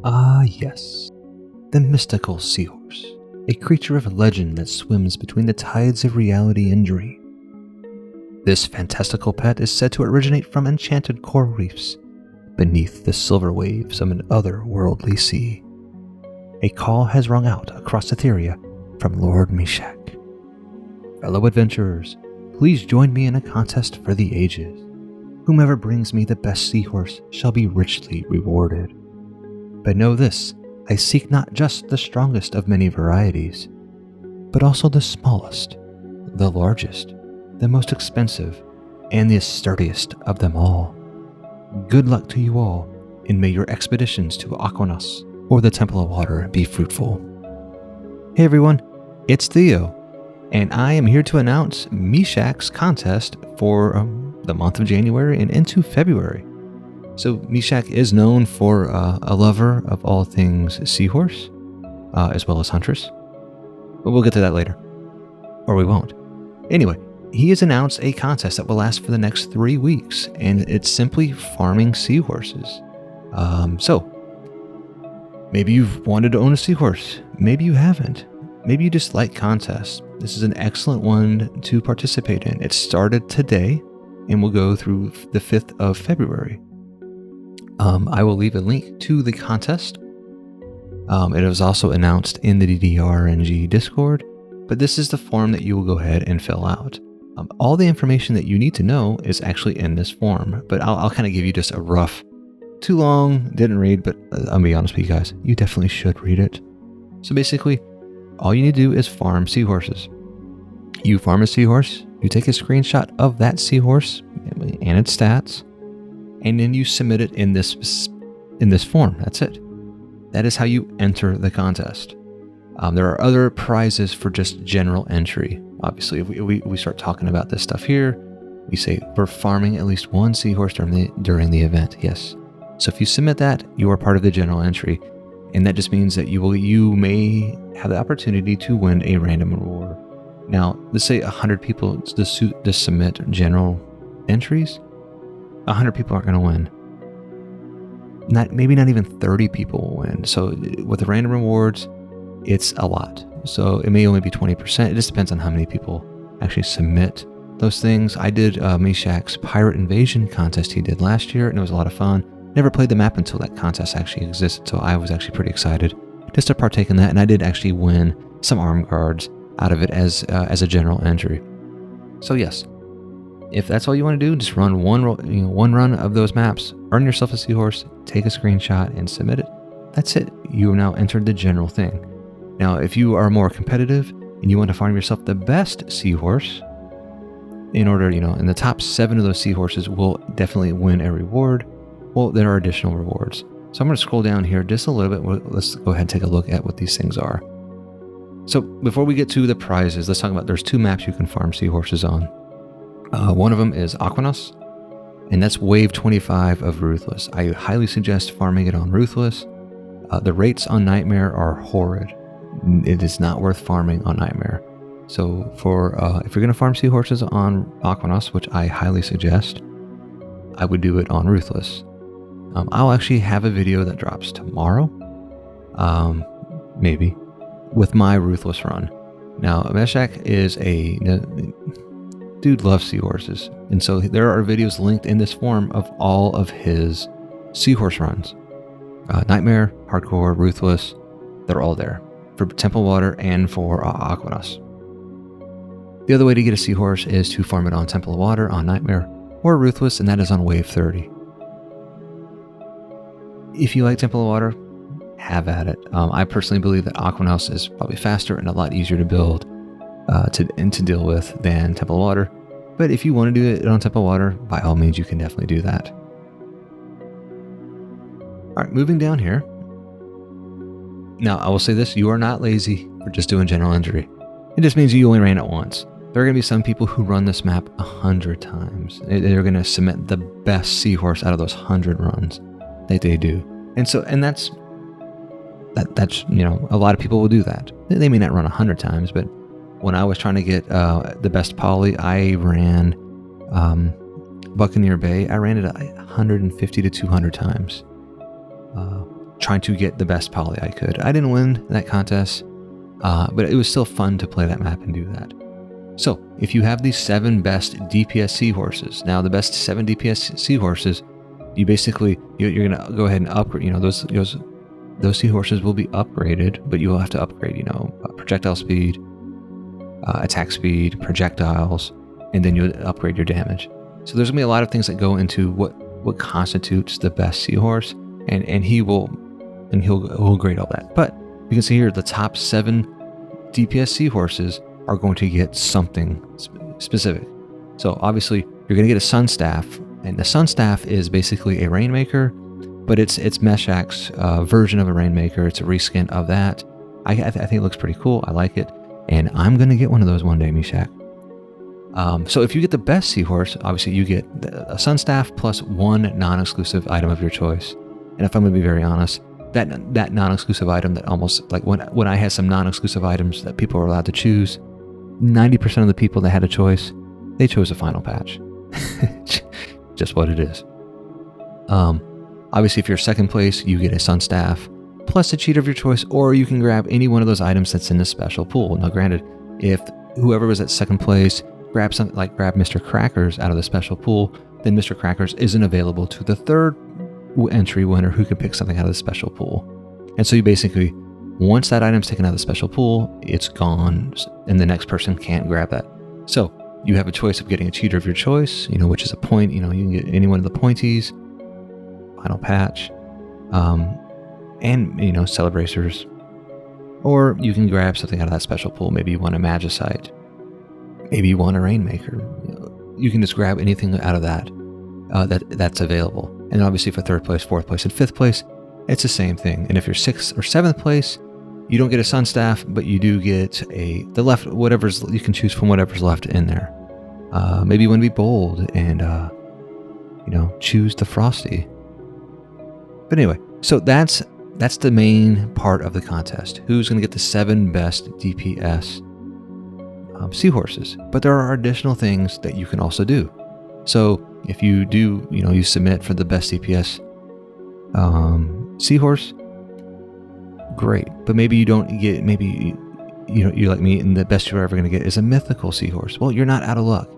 Ah, yes. The mystical seahorse, a creature of legend that swims between the tides of reality and dream. This fantastical pet is said to originate from enchanted coral reefs beneath the silver waves of an otherworldly sea. A call has rung out across Etheria from Lord Meshak. Fellow adventurers, please join me in a contest for the ages. Whomever brings me the best seahorse shall be richly rewarded. But know this, I seek not just the strongest of many varieties, but also the smallest, the largest, the most expensive, and the sturdiest of them all. Good luck to you all, and may your expeditions to Aquinas or the Temple of Water be fruitful. Hey everyone, it's Theo, and I am here to announce Meshak's contest for the month of January and into February. So Meshak is known for a lover of all things seahorse, as well as huntress. But we'll get to that later. Or we won't. Anyway, he has announced a contest that will last for the next 3 weeks, and it's simply farming seahorses. So, maybe you've wanted to own a seahorse. Maybe you haven't. Maybe you just like contests. This is an excellent one to participate in. It started today and will go through the 5th of February. I will leave a link to the contest. It was also announced in the DDRNG Discord, but this is the form that you will go ahead and fill out. All the information that you need to know is actually in this form, but I'll kind of give you just a rough, too long, didn't read, but I'll be honest with you guys, you definitely should read it. So basically, all you need to do is farm seahorses. You farm a seahorse, you take a screenshot of that seahorse and its stats, and then you submit it in this form. That's it. That is how you enter the contest. There are other prizes for just general entry. Obviously, if we start talking about this stuff here, we say we're farming at least one seahorse during the event. Yes. So if you submit that, you are part of the general entry, and that just means that you may have the opportunity to win a random reward. Now, let's say 100 people to submit general entries. 100 people aren't going to win. Maybe not even 30 people will win. So with the random rewards, it's a lot. So it may only be 20%. It just depends on how many people actually submit those things. I did Meshak's Pirate Invasion contest he did last year, and it was a lot of fun. Never played the map until that contest actually existed, so I was actually pretty excited just to partake in that, and I did actually win some arm guards out of it as a general entry. So yes, if that's all you want to do, just run one run of those maps, earn yourself a seahorse, take a screenshot, and submit it. That's it. You have now entered the general thing. Now, if you are more competitive and you want to farm yourself the best seahorse, in order, in the top 7 of those seahorses will definitely win a reward. Well, there are additional rewards. So I'm going to scroll down here just a little bit. Let's go ahead and take a look at what these things are. So before we get to the prizes, let's talk about there's 2 maps you can farm seahorses on. One of them is Aquinas, and that's wave 25 of Ruthless. I highly suggest farming it on Ruthless. The rates on Nightmare are horrid. It is not worth farming on Nightmare. So if you're going to farm seahorses on Aquinas, which I highly suggest, I would do it on Ruthless. I'll actually have a video that drops tomorrow, maybe, with my Ruthless run. Now, Meshak is dude loves seahorses, and so there are videos linked in this form of all of his seahorse runs. Nightmare, Hardcore, Ruthless, they're all there for Temple Water and for Aquinas. The other way to get a seahorse is to farm it on Temple of Water, on Nightmare, or Ruthless, and that is on wave 30. If you like Temple of Water, have at it. I personally believe that Aquinas is probably faster and a lot easier to build and to deal with than Temple of Water. But if you want to do it on Temple of Water, by all means, you can definitely do that. All right, moving down here. Now, I will say this, you are not lazy for just doing general entry. It just means you only ran it once. There are going to be some people who run this map 100 times. They're going to submit the best seahorse out of those 100 runs that they do. And that's a lot of people will do that. They may not run 100 times, but when I was trying to get the best poly, I ran Buccaneer Bay. I ran it 150 to 200 times. trying to get the best poly I could. I didn't win that contest, but it was still fun to play that map and do that. So if you have these 7 best DPS Seahorses, now the best 7 DPS Seahorses, you're gonna go ahead and upgrade. Those Seahorses will be upgraded, but you will have to upgrade. Projectile speed, attack speed, projectiles, and then you'll upgrade your damage. So there's gonna be a lot of things that go into what constitutes the best Seahorse, and he'll grade all that. But you can see here the top 7 DPS Seahorses are going to get something specific. So obviously you're going to get a Sun Staff, and the Sun Staff is basically a Rainmaker, but it's Meshak's version of a Rainmaker. It's a reskin of that. I think it looks pretty cool. I like it, and I'm going to get one of those one day, Meshak. So if you get the best Seahorse, obviously you get a Sun Staff plus 1 non-exclusive item of your choice. And if I'm going to be very honest, that non-exclusive item that almost, like when I had some non-exclusive items that people were allowed to choose, 90% of the people that had a choice, they chose a final patch. Just what it is. Obviously, if you're second place, you get a Sun Staff plus a cheater of your choice, or you can grab any one of those items that's in the special pool. Now, granted, if whoever was at second place grab Mr. Crackers out of the special pool, then Mr. Crackers isn't available to the third entry winner who can pick something out of the special pool. And so you basically, once that item's taken out of the special pool, it's gone, and the next person can't grab that. So you have a choice of getting a cheater of your choice, which is a point. You can get any one of the pointies, final patch, and Celebracers, or you can grab something out of that special pool. Maybe you want a Magicite, maybe you want a Rainmaker. You can just grab anything out of that that's available. And obviously for third place, fourth place, and fifth place, it's the same thing. And if you're 6th or 7th place, you don't get a Sun Staff, but you do get whatever's, you can choose from whatever's left in there. Maybe you want to be bold and, choose the Frosty. But anyway, so that's the main part of the contest. Who's going to get the 7 best DPS Seahorses? But there are additional things that you can also do. So if you do, you submit for the best DPS Seahorse, great. But maybe you don't get, you're like me, and the best you're ever going to get is a mythical Seahorse. Well, you're not out of luck.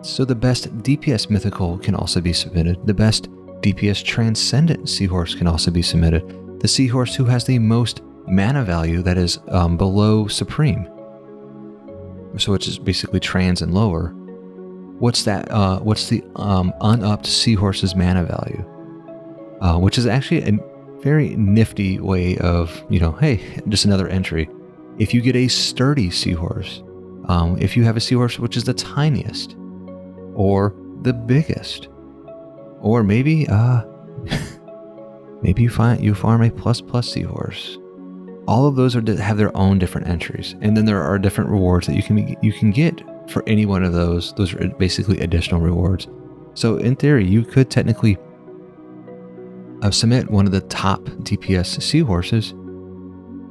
So the best DPS mythical can also be submitted. The best DPS transcendent Seahorse can also be submitted. The Seahorse who has the most mana value, that is below supreme, so which is basically trans and lower. What's that? What's the unupped Seahorse's mana value? Which is actually a very nifty way of, hey, just another entry. If you get a sturdy Seahorse, if you have a Seahorse which is the tiniest, or the biggest, or maybe maybe you farm a plus Seahorse. All of those have their own different entries, and then there are different rewards that you can get for any one of those. Those are basically additional rewards. So in theory, you could technically submit one of the top DPS Seahorses,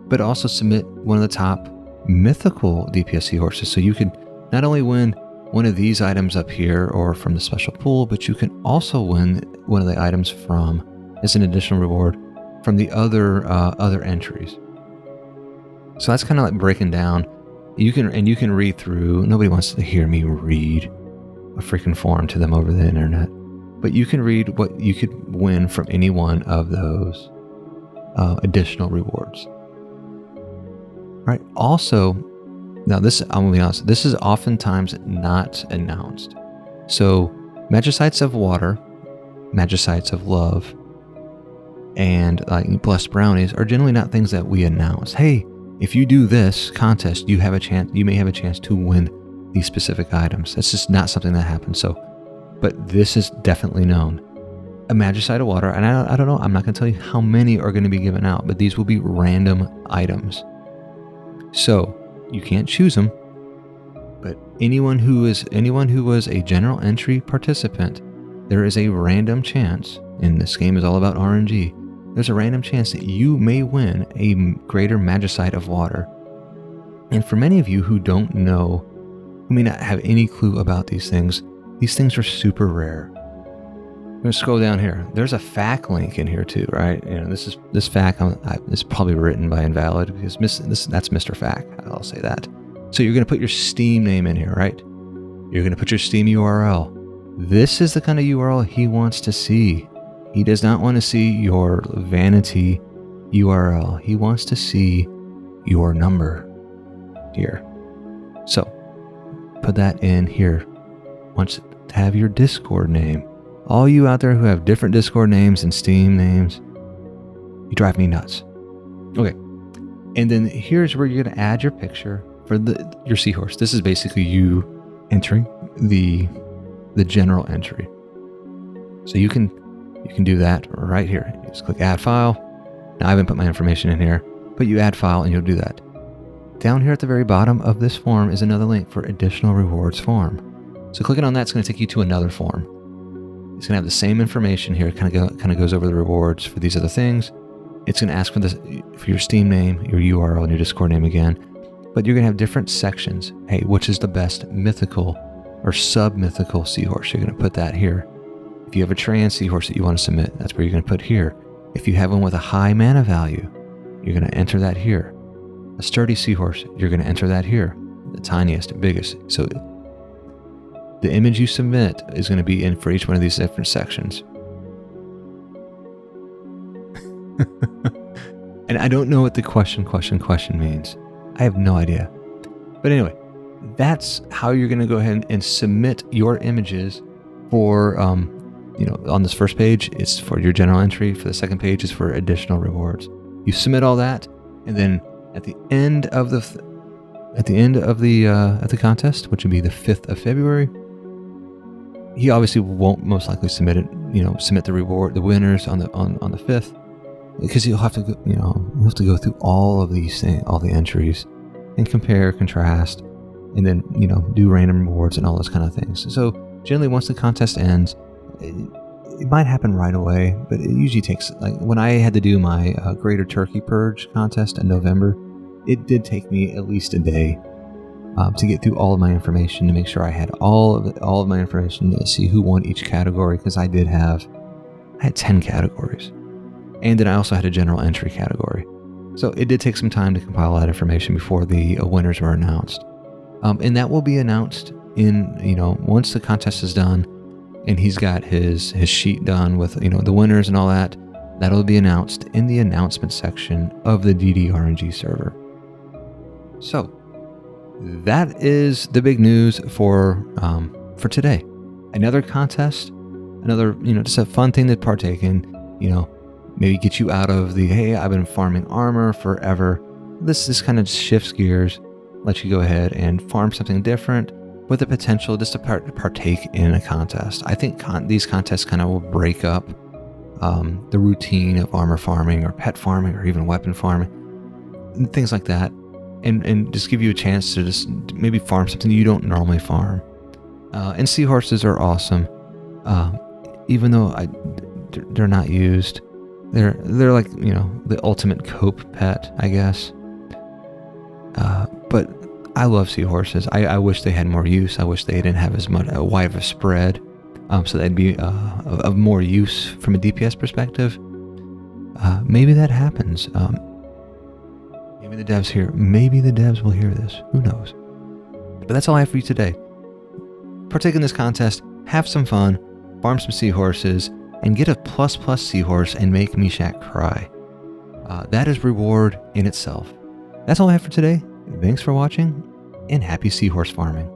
but also submit one of the top mythical DPS Seahorses. So you can not only win one of these items up here or from the special pool, but you can also win one of the items as an additional reward from the other entries. So that's kind of like breaking down. You can read through. Nobody wants to hear me read a freaking form to them over the internet, but you can read what you could win from any one of those additional rewards. All right. Also, now this, I'm gonna be honest, this is oftentimes not announced. So Magicites of Water, Magicites of Love, and Blessed Brownies are generally not things that we announce. Hey, if you do this contest, you may have a chance to win these specific items. That's just not something that happens. So, but this is definitely known. A Magicite of Water, and I don't know, I'm not going to tell you how many are going to be given out, but these will be random items. So you can't choose them, but anyone who was a general entry participant, there is a random chance, and this game is all about RNG, there's a random chance that you may win a Greater Magicite of Water. And for many of you who don't know, who may not have any clue about these things are super rare. going to scroll down here. There's a FAQ link in here too, right? You know, this FAQ is probably written by Invalid because that's Mr. FAQ. I'll say that. So you're going to put your Steam name in here, right? You're going to put your Steam URL. This is the kind of URL he wants to see. He does not want to see your vanity URL. He wants to see your number here. So put that in here. Wants to have your Discord name. All you out there who have different Discord names and Steam names, you drive me nuts. Okay. And then here's where you're going to add your picture for your Seahorse. This is basically you entering the general entry. So you can do that right here. You just click add file. Now I haven't put my information in here, but you add file and you'll do that. Down here at the very bottom of this form is another link for additional rewards form. So clicking on that's going to take you to another form. It's going to have the same information here. It kind of goes over the rewards for these other things. It's going to ask for your Steam name, your URL, and your Discord name again. But you're going to have different sections. Hey, which is the best mythical or sub-mythical Seahorse? You're going to put that here. If you have a trans Seahorse that you want to submit, that's where you're going to put here. If you have one with a high mana value, you're going to enter that here. A sturdy Seahorse, you're going to enter that here. The tiniest, biggest. So the image you submit is going to be in for each one of these different sections. And I don't know what the question means. I have no idea. But anyway, that's how you're going to go ahead and submit your images for, on this first page, it's for your general entry. For the second page, is for additional rewards. You submit all that, and then at the end of the contest, which would be the 5th of February, he obviously won't most likely submit the reward, the winners on the 5th, because you'll have to go through all of these things, all the entries, and compare, contrast, and then do random rewards and all those kind of things. So generally, once the contest ends, it might happen right away, but it usually takes, like when I had to do my Greater Turkey Purge contest in November, it did take me at least a day to get through all of my information to make sure I had all of my information to see who won each category, because I had 10 categories, and then I also had a general entry category. So it did take some time to compile that information before the winners were announced, and that will be announced once the contest is done, and he's got his sheet done with the winners and all that. That'll be announced in the announcement section of the DDRNG server. So that is the big news for today. Another contest, just a fun thing to partake in. Maybe get you out of the, hey, I've been farming armor forever. This kind of shifts gears, lets you go ahead and farm something different with the potential just to partake in a contest. I think these contests kind of will break up the routine of armor farming or pet farming or even weapon farming and things like that, and just give you a chance to just maybe farm something you don't normally farm. And Seahorses are awesome, even though they're not used. They're like the ultimate cope pet, I guess. But I love Seahorses. I wish they had more use. I wish they didn't have as much a wide of a spread, so that'd be of more use from a DPS perspective. Maybe that happens. Maybe the devs will hear this. Who knows? But that's all I have for you today. Partake in this contest, have some fun, farm some Seahorses, and get a ++ Seahorse and make Meshak cry. That is reward in itself. That's all I have for today. Thanks for watching, and happy Seahorse farming.